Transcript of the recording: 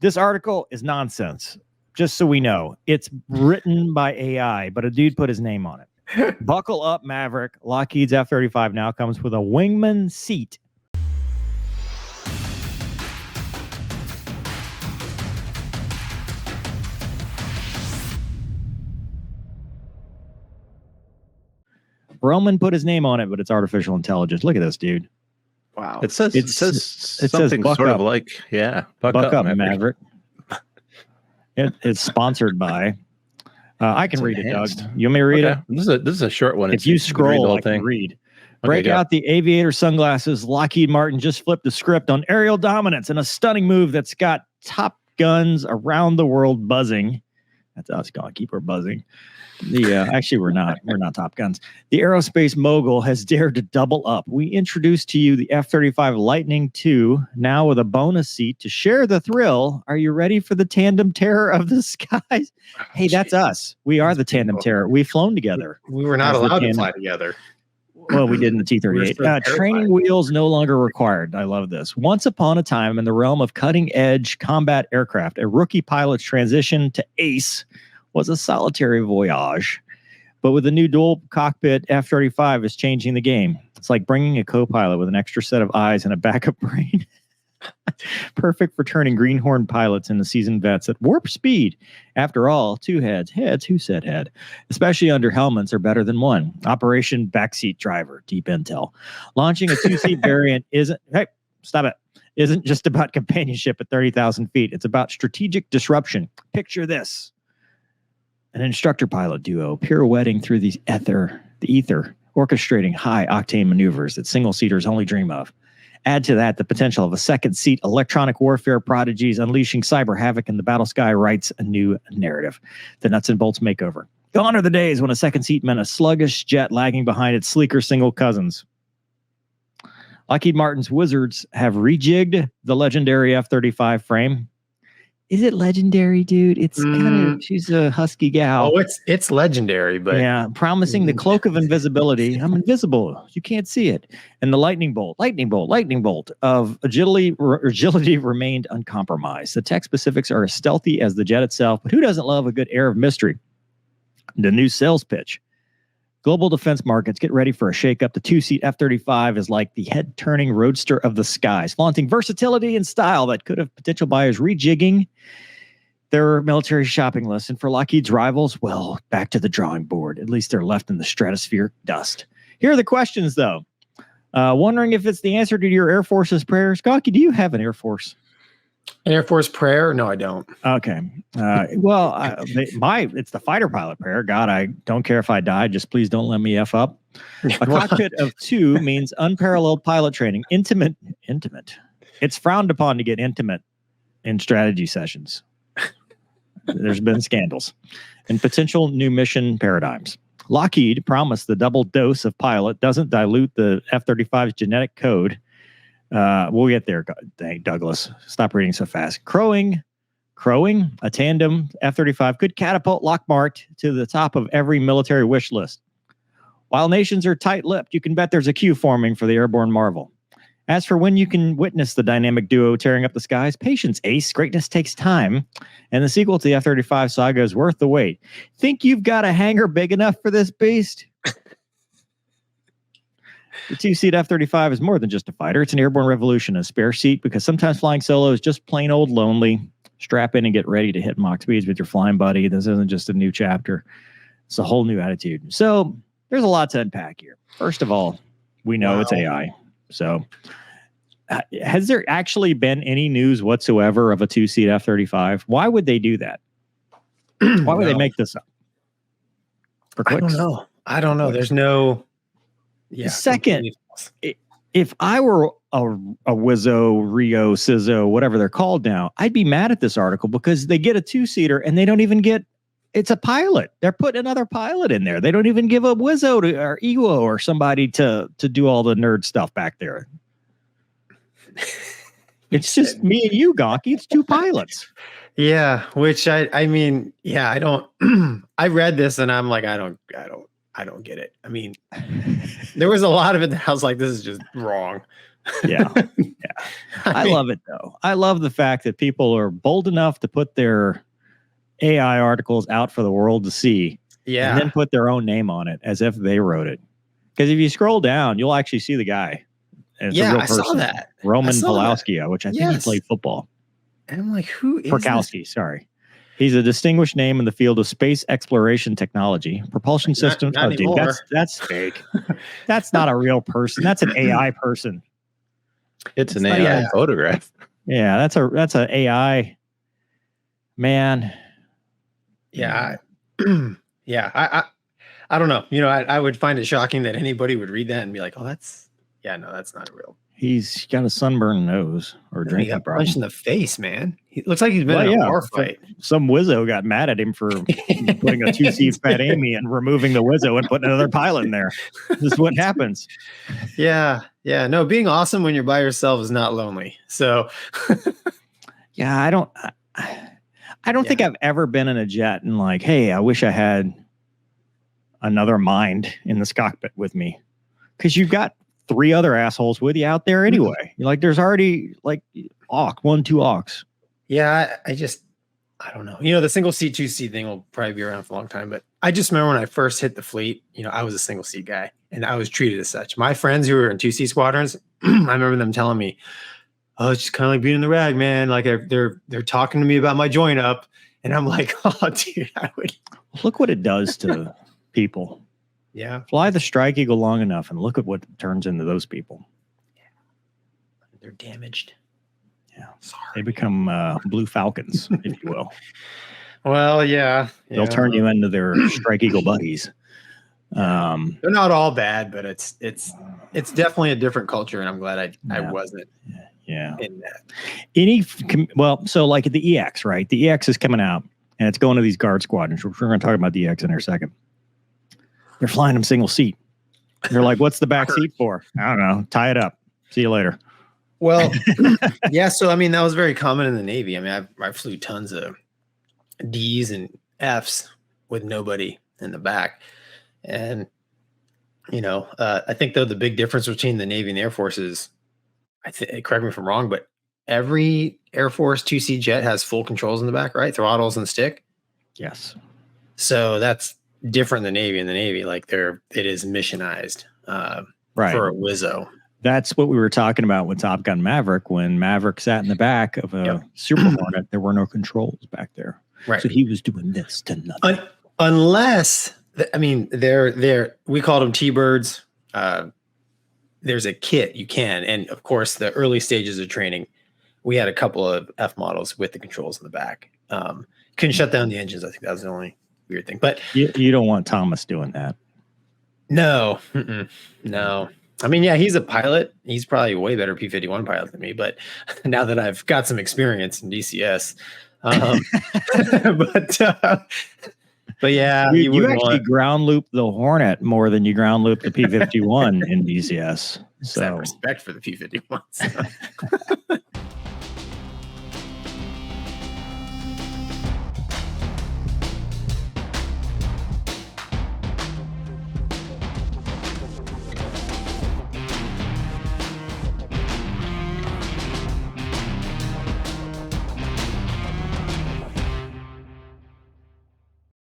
This article is nonsense. Just so we know, it's written by AI, but a dude put his name on it. Buckle up, Maverick. Lockheed's F-35 now comes with a wingman seat. Roman put his name on it, but it's artificial intelligence. Look at this, dude. Wow. It says something buck sort up. of like, buck up, Maverick. It's sponsored by. I can read enhanced. it, Doug. You want me to read it? This is a short one. If you scroll, I can read. Break out the aviator sunglasses. Lockheed Martin just flipped the script on aerial dominance in a stunning move that's got Top Guns around the world buzzing. That's us, Gonky. We're buzzing. Actually, we're not. We're not Top Guns. The aerospace mogul has dared to double up. We introduced to you the F-35 Lightning II, now with a bonus seat to share the thrill. Are you ready for the tandem terror of the skies? Hey, that's us. We are the tandem terror. We've flown together. We were not allowed to fly together. Well, we did in the T-38. Training wheels no longer required. I love this. Once upon a time, in the realm of cutting-edge combat aircraft, a rookie pilot's transition to ace was a solitary voyage. But with the new dual cockpit, F-35 is changing the game. It's like bringing a co-pilot with an extra set of eyes and a backup brain. Perfect for turning greenhorn pilots into seasoned vets at warp speed. After all, two heads, who said head? Especially under helmets are better than one. Operation Backseat Driver, deep intel. Launching a two-seat variant isn't just about companionship at 30,000 feet. It's about strategic disruption. Picture this. An instructor-pilot duo pirouetting through the ether, orchestrating high-octane maneuvers that single-seaters only dream of. Add to that the potential of a second-seat electronic warfare prodigies unleashing cyber havoc, and the battle sky writes a new narrative. The nuts and bolts makeover. Gone are the days when a second seat meant a sluggish jet lagging behind its sleeker single cousins. Lockheed Martin's wizards have rejigged the legendary F-35 frame. Is it legendary, dude? It's kind of, she's a husky gal. Oh, it's legendary, but yeah, promising the cloak of invisibility. I'm invisible. You can't see it. And the lightning bolt of agility remained uncompromised. The tech specifics are as stealthy as the jet itself, but who doesn't love a good air of mystery? The new sales pitch. Global defense markets, get ready for a shakeup. The two-seat F-35 is like the head-turning roadster of the skies, flaunting versatility and style that could have potential buyers rejigging their military shopping list. And for Lockheed's rivals, well, back to the drawing board. At least they're left in the stratospheric dust. Here are the questions, though. Wondering if it's the answer to your Air Force's prayers. Gonky, do you have an Air Force? An Air Force prayer? No, I don't. Okay. It's the fighter pilot prayer. God, I don't care if I die. Just please don't let me F up. A cockpit of two means unparalleled pilot training. Intimate. It's frowned upon to get intimate in strategy sessions. There's been scandals and potential new mission paradigms. Lockheed promised the double dose of pilot doesn't dilute the F-35's genetic code. We'll get there. Dang, Douglas, stop reading so fast. Crowing, a tandem F-35 could catapult Lockmart to the top of every military wish list. While nations are tight-lipped, you can bet there's a queue forming for the airborne marvel. As for when you can witness the dynamic duo tearing up the skies, patience, Ace. Greatness takes time, and the sequel to the F-35 saga is worth the wait. Think you've got a hangar big enough for this beast? The two-seat F-35 is more than just a fighter. It's an airborne revolution, a spare seat, because sometimes flying solo is just plain old lonely. Strap in and get ready to hit Mach speeds with your flying buddy. This isn't just a new chapter. It's a whole new attitude. So there's a lot to unpack here. First of all, we know it's AI. So has there actually been any news whatsoever of a two-seat F-35? Why would they do that? Why would they make this up? For clicks? I don't know. There's no... Yeah. Second, if I were a Wizzo, Rio, Sizzo, whatever they're called now, I'd be mad at this article because they get a two-seater and they don't even get, it's a pilot. They're putting another pilot in there. They don't even give a Wizzo or Ewo or somebody to do all the nerd stuff back there. It's just me and you, Gonky. It's two pilots. Yeah, which I mean, I don't. I read this and I'm like, I don't get it. I mean, there was a lot of it that I was like, this is just wrong. Yeah. I love it though. I love the fact that people are bold enough to put their AI articles out for the world to see. Yeah. And then put their own name on it as if they wrote it. Because if you scroll down, you'll actually see the guy. And it's a real person. I saw that. Roman Pulowski, which I think he played football. And I'm like, who is Perkowski, sorry. He's a distinguished name in the field of space exploration technology, propulsion systems. Not dude, that's fake. That's not a real person. That's an AI person. It's an AI photograph. Yeah, that's a AI man. Yeah. Yeah. I don't know. You know, I would find it shocking that anybody would read that and be like, oh, that's not a real. He's got a sunburned nose or drinking problem. Punched in the face, man. He looks like he's been in a bar fight. Some wizzo got mad at him for putting a 2C Fat Amy and removing the wizzo and putting another pilot in there. This is what happens. Yeah. No, being awesome when you're by yourself is not lonely. So, yeah, I don't think I've ever been in a jet and like, hey, I wish I had another mind in this cockpit with me, because you've got 3 other assholes with you out there anyway. You're like, there's already like 2 awks. Yeah, I don't know. You know, the single seat 2C thing will probably be around for a long time, but I just remember when I first hit the fleet, you know, I was a single seat guy and I was treated as such. My friends who were in 2C squadrons, I remember them telling me, oh, it's just kind of like being in the rag, man. Like they're talking to me about my join up, and I'm like, oh, dude, I would. Look what it does to people. Yeah. Fly the Strike Eagle long enough and look at what turns into those people. Yeah. They're damaged. Yeah. Sorry. They become Blue Falcons, if you will. Well, yeah. They'll turn you into their Strike Eagle buddies. They're not all bad, but it's definitely a different culture, and I'm glad I wasn't in that. So like at the EX, right? The EX is coming out and it's going to these guard squadrons. We're going to talk about the EX in a second. They're flying them single seat. They're like, what's the back seat for? I don't know. Tie it up. See you later. Well, yeah. So, I mean, that was very common in the Navy. I mean, I flew tons of D's and F's with nobody in the back. And, you know, I think, though, the big difference between the Navy and the Air Force is, correct me if I'm wrong, but every Air Force 2C jet has full controls in the back, right? Throttles and stick. Yes. So that's different than Navy. In the Navy, like it is missionized right. for a Wizzo. That's what we were talking about with Top Gun Maverick. When Maverick sat in the back of a Super Hornet, there were no controls back there. Right. So he was doing this to nothing. Unless, I mean, we called them T-birds. There's a kit you can. And of course, the early stages of training, we had a couple of F models with the controls in the back. Couldn't shut down the engines. I think that was the only weird thing. But you don't want Thomas doing that. No. No. I mean, yeah, he's a pilot. He's probably a way better P-51 pilot than me. But now that I've got some experience in DCS, but yeah, you actually ground loop the Hornet more than you ground loop the P-51 in DCS. So I have respect for the P-51s.